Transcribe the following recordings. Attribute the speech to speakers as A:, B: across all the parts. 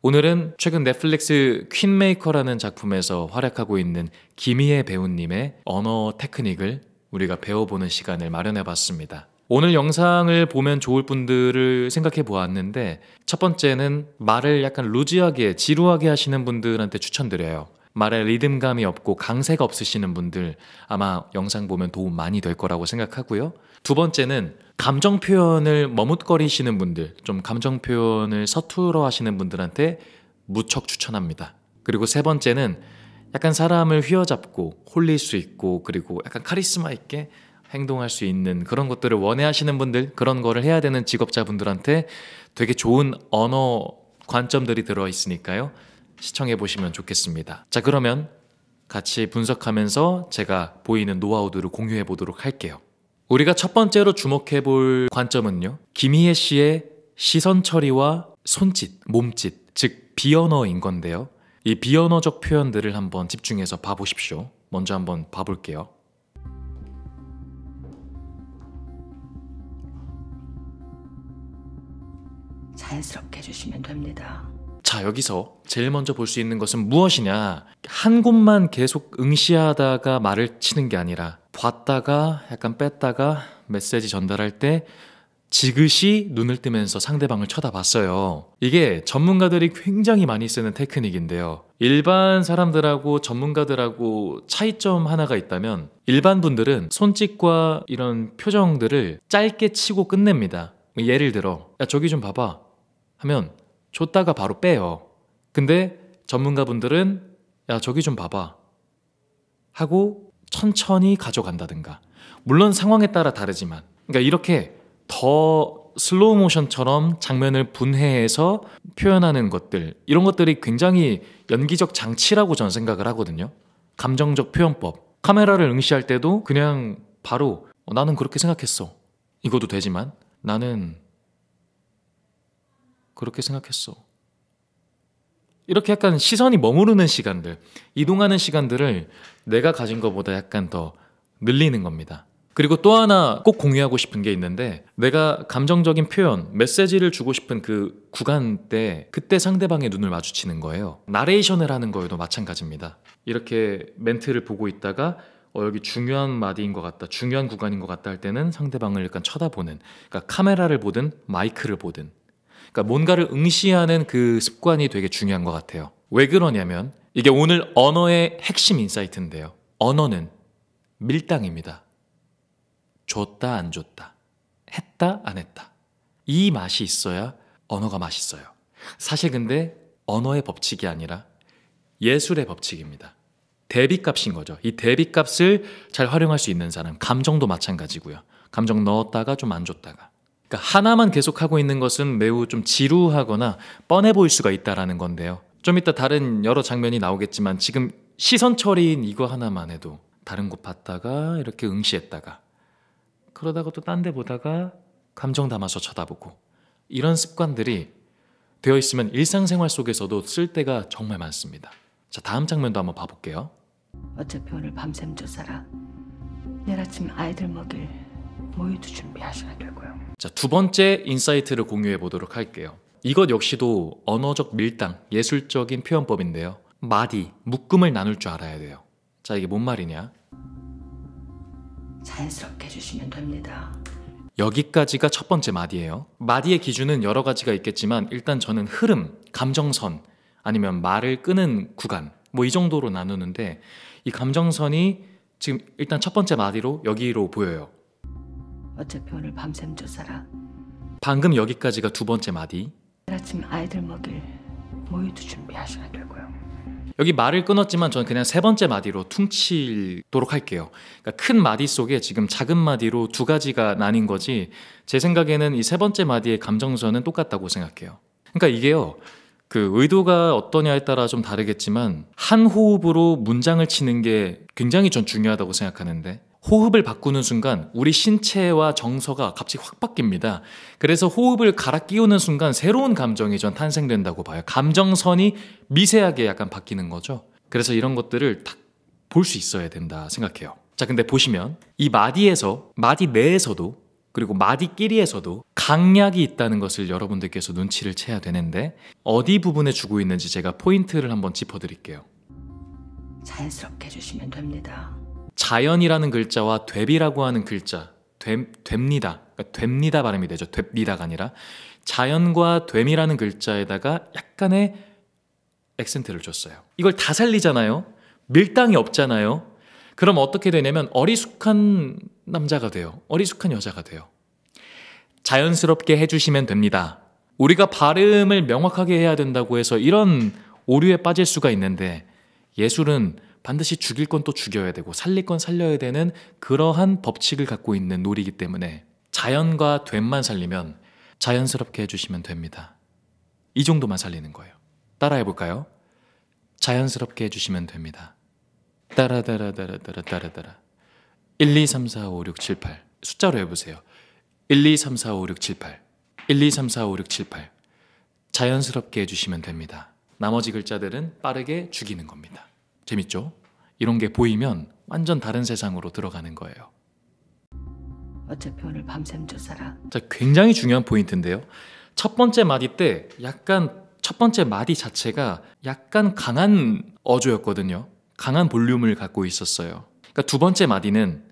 A: 오늘은 최근 넷플릭스 퀸메이커라는 작품에서 활약하고 있는 김희애 배우님의 언어 테크닉을 우리가 배워보는 시간을 마련해봤습니다. 오늘 영상을 보면 좋을 분들을 생각해 보았는데, 첫 번째는 말을 약간 루즈하게 지루하게 하시는 분들한테 추천드려요. 말에 리듬감이 없고 강세가 없으시는 분들 아마 영상 보면 도움 많이 될 거라고 생각하고요. 두 번째는 감정 표현을 머뭇거리시는 분들, 좀 감정 표현을 서투러 하시는 분들한테 무척 추천합니다. 그리고 세 번째는 약간 사람을 휘어잡고 홀릴 수 있고, 그리고 약간 카리스마 있게 행동할 수 있는 그런 것들을 원해하시는 분들, 그런 거를 해야 되는 직업자분들한테 되게 좋은 언어 관점들이 들어있으니까요. 시청해 보시면 좋겠습니다. 자, 그러면 같이 분석하면서 제가 보이는 노하우들을 공유해 보도록 할게요. 우리가 첫 번째로 주목해 볼 관점은요, 김희애 씨의 시선 처리와 손짓, 몸짓, 즉 비언어인 건데요. 이 비언어적 표현들을 한번 집중해서 봐보십시오. 먼저 한번 봐볼게요.
B: 자연스럽게 해주시면 됩니다.
A: 자, 여기서 제일 먼저 볼 수 있는 것은 무엇이냐? 한 곳만 계속 응시하다가 말을 치는 게 아니라 봤다가 약간 뺐다가 메시지 전달할 때 지그시 눈을 뜨면서 상대방을 쳐다봤어요. 이게 전문가들이 굉장히 많이 쓰는 테크닉인데요. 일반 사람들하고 전문가들하고 차이점 하나가 있다면, 일반 분들은 손짓과 이런 표정들을 짧게 치고 끝냅니다. 예를 들어, 야, 저기 좀 봐봐 하면 줬다가 바로 빼요. 근데 전문가분들은 야, 저기 좀 봐봐 하고 천천히 가져간다든가, 물론 상황에 따라 다르지만, 그러니까 이렇게 더 슬로우 모션처럼 장면을 분해해서 표현하는 것들, 이런 것들이 굉장히 연기적 장치라고 저는 생각을 하거든요. 감정적 표현법. 카메라를 응시할 때도 그냥 바로 나는 그렇게 생각했어 이것도 되지만, 나는 그렇게 생각했어, 이렇게 약간 시선이 머무르는 시간들, 이동하는 시간들을 내가 가진 것보다 약간 더 늘리는 겁니다. 그리고 또 하나 꼭 공유하고 싶은 게 있는데, 내가 감정적인 표현, 메시지를 주고 싶은 그 구간 때, 그때 상대방의 눈을 마주치는 거예요. 나레이션을 하는 거에도 마찬가지입니다. 이렇게 멘트를 보고 있다가 여기 중요한 마디인 것 같다, 중요한 구간인 것 같다 할 때는 상대방을 약간 쳐다보는, 그러니까 카메라를 보든 마이크를 보든, 그러니까 뭔가를 응시하는 그 습관이 되게 중요한 것 같아요. 왜 그러냐면, 이게 오늘 언어의 핵심 인사이트인데요. 언어는 밀당입니다. 줬다 안 줬다, 했다 안 했다, 이 맛이 있어야 언어가 맛있어요. 사실 근데 언어의 법칙이 아니라 예술의 법칙입니다. 대비값인 거죠. 이 대비값을 잘 활용할 수 있는 사람, 감정도 마찬가지고요. 감정 넣었다가 좀 안 줬다가, 그러니까 하나만 계속하고 있는 것은 매우 좀 지루하거나 뻔해 보일 수가 있다는 건데요. 좀 이따 다른 여러 장면이 나오겠지만, 지금 시선 처리인 이거 하나만 해도 다른 곳 봤다가 이렇게 응시했다가, 그러다가 또 딴 데 보다가 감정 담아서 쳐다보고, 이런 습관들이 되어 있으면 일상생활 속에서도 쓸 때가 정말 많습니다. 자, 다음 장면도 한번 봐볼게요.
B: 어차피 오늘 밤샘 조사라 내일 아침 아이들 먹일 모유도 준비하셔야 되고요.
A: 자, 두 번째 인사이트를 공유해 보도록 할게요. 이것 역시도 언어적 밀당, 예술적인 표현법인데요. 마디, 묶음을 나눌 줄 알아야 돼요. 자, 이게 뭔 말이냐?
B: 자연스럽게 해주시면 됩니다.
A: 여기까지가 첫 번째 마디예요. 마디의 기준은 여러 가지가 있겠지만, 일단 저는 흐름, 감정선, 아니면 말을 끄는 구간, 뭐 이 정도로 나누는데, 이 감정선이 지금 일단 첫 번째 마디로 여기로 보여요.
B: 어차피 오늘 밤샘 조사라
A: 방금 여기까지가 두 번째 마디.
B: 내일 아침 아이들 먹일 모유도 준비하셔야 되고요.
A: 여기 말을 끊었지만 저는 그냥 세 번째 마디로 퉁치도록 할게요. 그러니까 큰 마디 속에 지금 작은 마디로 두 가지가 나뉜 거지, 제 생각에는 이 세 번째 마디의 감정선은 똑같다고 생각해요. 그러니까 이게요, 그 의도가 어떠냐에 따라 좀 다르겠지만, 한 호흡으로 문장을 치는 게 굉장히 전 중요하다고 생각하는데, 호흡을 바꾸는 순간 우리 신체와 정서가 갑자기 확 바뀝니다. 그래서 호흡을 갈아 끼우는 순간 새로운 감정이 전 탄생된다고 봐요. 감정선이 미세하게 약간 바뀌는 거죠. 그래서 이런 것들을 딱 볼 수 있어야 된다 생각해요. 자, 근데 보시면 이 마디에서, 마디 내에서도 그리고 마디끼리에서도 강약이 있다는 것을 여러분들께서 눈치를 채야 되는데 어디 부분에 주고 있는지 제가 포인트를 한번 짚어드릴게요.
B: 자연스럽게 해주시면 됩니다.
A: 자연이라는 글자와 됩이라고 하는 글자, 됩니다. 그러니까 됩니다 발음이 되죠. 됩니다가 아니라 자연과 됨이라는 글자에다가 약간의 액센트를 줬어요. 이걸 다 살리잖아요. 밀당이 없잖아요. 그럼 어떻게 되냐면 어리숙한 남자가 돼요. 어리숙한 여자가 돼요. 자연스럽게 해주시면 됩니다. 우리가 발음을 명확하게 해야 된다고 해서 이런 오류에 빠질 수가 있는데 예술은 반드시 죽일 건 또 죽여야 되고 살릴 건 살려야 되는 그러한 법칙을 갖고 있는 놀이기 때문에 자연과 됨만 살리면 자연스럽게 해주시면 됩니다. 이 정도만 살리는 거예요. 따라해볼까요? 자연스럽게 해주시면 됩니다. 따라따라따라따라따라 1, 2, 3, 4, 5, 6, 7, 8 숫자로 해보세요. 1, 2, 3, 4, 5, 6, 7, 8 1, 2, 3, 4, 5, 6, 7, 8 자연스럽게 해주시면 됩니다. 나머지 글자들은 빠르게 죽이는 겁니다. 재밌죠? 이런 게 보이면 완전 다른 세상으로 들어가는 거예요.
B: 어차피 오늘 밤샘 조사라.
A: 자, 굉장히 중요한 포인트인데요. 첫 번째 마디 때 약간 첫 번째 마디 자체가 약간 강한 어조였거든요. 강한 볼륨을 갖고 있었어요. 그러니까 두 번째 마디는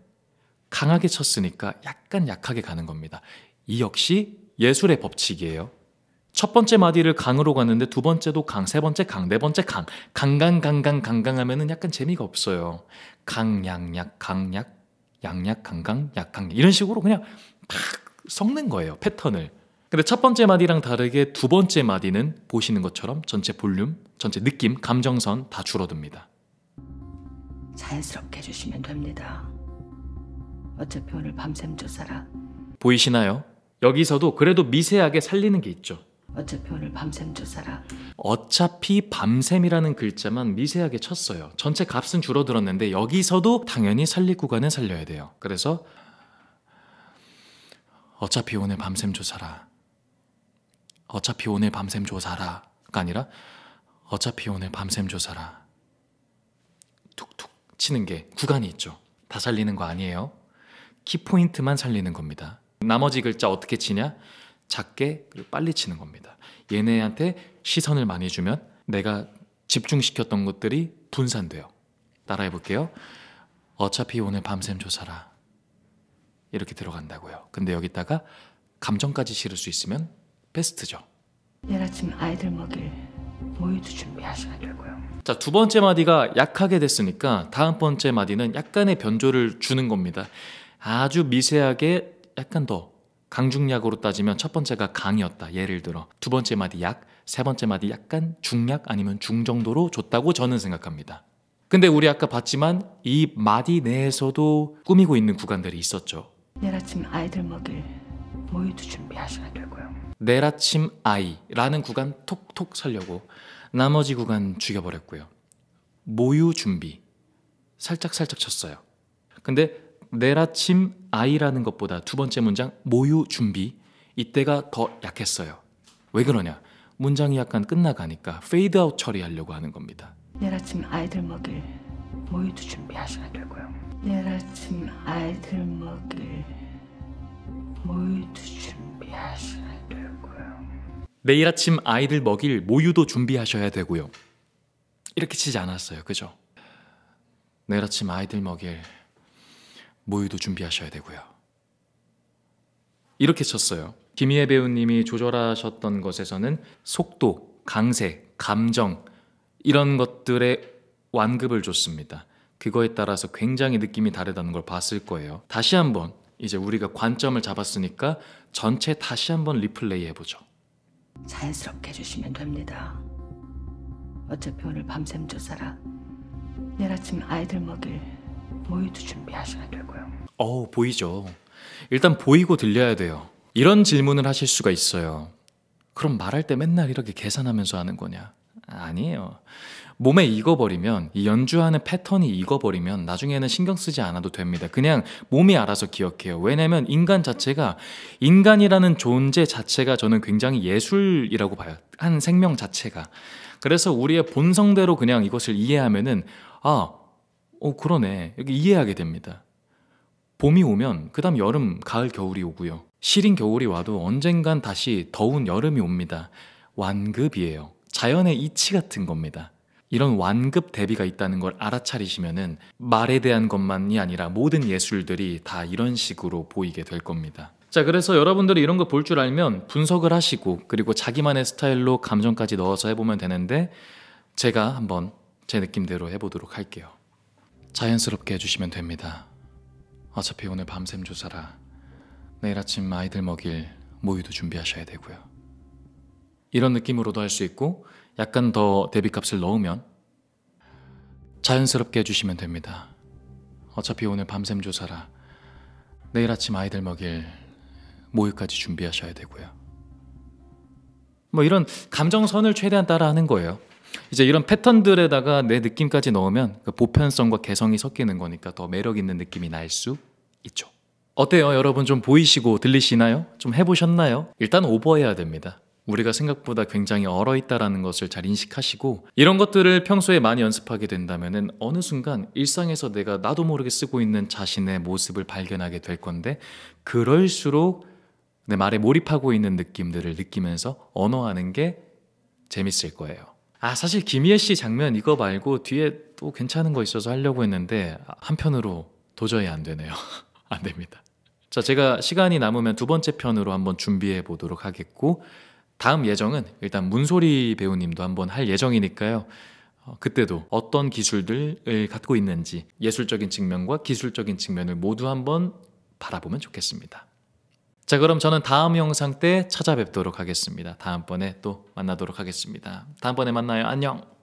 A: 강하게 쳤으니까 약간 약하게 가는 겁니다. 이 역시 예술의 법칙이에요. 첫 번째 마디를 강으로 갔는데 두 번째도 강, 세 번째 강, 네 번째 강, 강강강강강강하면은 약간 재미가 없어요. 강약약 강약 양약 강강 약강 이런 식으로 그냥 팍 섞는 거예요. 패턴을. 근데 첫 번째 마디랑 다르게 두 번째 마디는 보시는 것처럼 전체 볼륨, 전체 느낌, 감정선 다 줄어듭니다.
B: 자연스럽게 해주시면 됩니다. 어차피 오늘 밤샘 조사라.
A: 보이시나요? 여기서도 그래도 미세하게 살리는 게 있죠.
B: 어차피 오늘 밤샘 조사라.
A: 어차피 밤샘이라는 글자만 미세하게 쳤어요. 전체 값은 줄어들었는데 여기서도 당연히 살릴 구간은 살려야 돼요. 그래서 어차피 오늘 밤샘 조사라. 어차피 오늘 밤샘 조사라가 아니라 어차피 오늘 밤샘 조사라. 툭툭 치는 게 구간이 있죠. 다 살리는 거 아니에요. 키포인트만 살리는 겁니다. 나머지 글자 어떻게 치냐? 작게 그리고 빨리 치는 겁니다. 얘네한테 시선을 많이 주면 내가 집중시켰던 것들이 분산돼요. 따라해 볼게요. 어차피 오늘 밤샘 조사라. 이렇게 들어간다고요. 근데 여기다가 감정까지 실을 수 있으면 베스트죠.
B: 내일 아침 아이들 먹일 모유도 준비하셔야 되고요.
A: 자, 두 번째 마디가 약하게 됐으니까 다음 번째 마디는 약간의 변조를 주는 겁니다. 아주 미세하게 약간 더 강중약으로 따지면 첫 번째가 강이었다. 예를 들어 두 번째 마디 약, 세 번째 마디 약간 중약 아니면 중 정도로 줬다고 저는 생각합니다. 근데 우리 아까 봤지만 이 마디 내에서도 꾸미고 있는 구간들이 있었죠.
B: 내일 아침 아이들 먹일 모유도 준비하셔야 되고요.
A: 내일 아침 아이라는 구간 톡톡 살려고 나머지 구간 죽여버렸고요. 모유 준비 살짝 쳤어요. 근데 내일 아침 아이라는 것보다 두 번째 문장 모유 준비 이때가 더 약했어요. 왜 그러냐? 문장이 약간 끝나가니까 페이드아웃 처리하려고 하는 겁니다.
B: 내일 아침 아이들 먹일 모유도 준비하셔야 되고요. 내일 아침 아이들 먹일 모유도 준비하셔야 되고요.
A: 내일 아침 아이들 먹일 모유도 준비하셔야 되고요. 이렇게 치지 않았어요. 그죠? 내일 아침 아이들 먹일 모유도 준비하셔야 되고요. 이렇게 쳤어요. 김희애 배우님이 조절하셨던 것에서는 속도, 강세, 감정 이런 것들의 완급을 줬습니다. 그거에 따라서 굉장히 느낌이 다르다는 걸 봤을 거예요. 다시 한번 이제 우리가 관점을 잡았으니까 전체 다시 한번 리플레이 해보죠.
B: 자연스럽게 해주시면 됩니다. 어차피 오늘 밤샘 조사라. 내일 아침 아이들 먹일 모유도 준비하셔야 되고요.
A: 보이죠? 일단 보이고 들려야 돼요. 이런 질문을 하실 수가 있어요. 그럼 말할 때 맨날 이렇게 계산하면서 하는 거냐? 아니에요. 몸에 익어버리면 이 연주하는 패턴이 익어버리면 나중에는 신경 쓰지 않아도 됩니다. 그냥 몸이 알아서 기억해요. 왜냐면 인간 자체가 인간이라는 존재 자체가 저는 굉장히 예술이라고 봐요. 한 생명 자체가. 그래서 우리의 본성대로 그냥 이것을 이해하면은 그러네. 여기 이해하게 됩니다. 봄이 오면 그 다음 여름, 가을, 겨울이 오고요. 시린 겨울이 와도 언젠간 다시 더운 여름이 옵니다. 완급이에요. 자연의 이치 같은 겁니다. 이런 완급 대비가 있다는 걸 알아차리시면은 말에 대한 것만이 아니라 모든 예술들이 다 이런 식으로 보이게 될 겁니다. 자, 그래서 여러분들이 이런 거 볼 줄 알면 분석을 하시고 그리고 자기만의 스타일로 감정까지 넣어서 해보면 되는데 제가 한번 제 느낌대로 해보도록 할게요. 자연스럽게 해주시면 됩니다. 어차피 오늘 밤샘 조사라 내일 아침 아이들 먹일 모유도 준비하셔야 되고요. 이런 느낌으로도 할 수 있고 약간 더 대비값을 넣으면 자연스럽게 해주시면 됩니다. 어차피 오늘 밤샘 조사라 내일 아침 아이들 먹일 모유까지 준비하셔야 되고요. 뭐 이런 감정선을 최대한 따라하는 거예요. 이제 이런 패턴들에다가 내 느낌까지 넣으면 그 보편성과 개성이 섞이는 거니까 더 매력 있는 느낌이 날 수 있죠. 어때요? 여러분 좀 보이시고 들리시나요? 좀 해보셨나요? 일단 오버해야 됩니다. 우리가 생각보다 굉장히 얼어있다라는 것을 잘 인식하시고 이런 것들을 평소에 많이 연습하게 된다면 어느 순간 일상에서 내가 나도 모르게 쓰고 있는 자신의 모습을 발견하게 될 건데 그럴수록 내 말에 몰입하고 있는 느낌들을 느끼면서 언어하는 게 재밌을 거예요. 사실 김희애 씨 장면 이거 말고 뒤에 또 괜찮은 거 있어서 하려고 했는데 한편으로 도저히 안 되네요. 안 됩니다. 자, 제가 시간이 남으면 두 번째 편으로 한번 준비해 보도록 하겠고 다음 예정은 일단 문소리 배우님도 한번 할 예정이니까요. 그때도 어떤 기술들을 갖고 있는지 예술적인 측면과 기술적인 측면을 모두 한번 바라보면 좋겠습니다. 자, 그럼 저는 다음 영상 때 찾아뵙도록 하겠습니다. 다음번에 또 만나도록 하겠습니다. 다음번에 만나요. 안녕.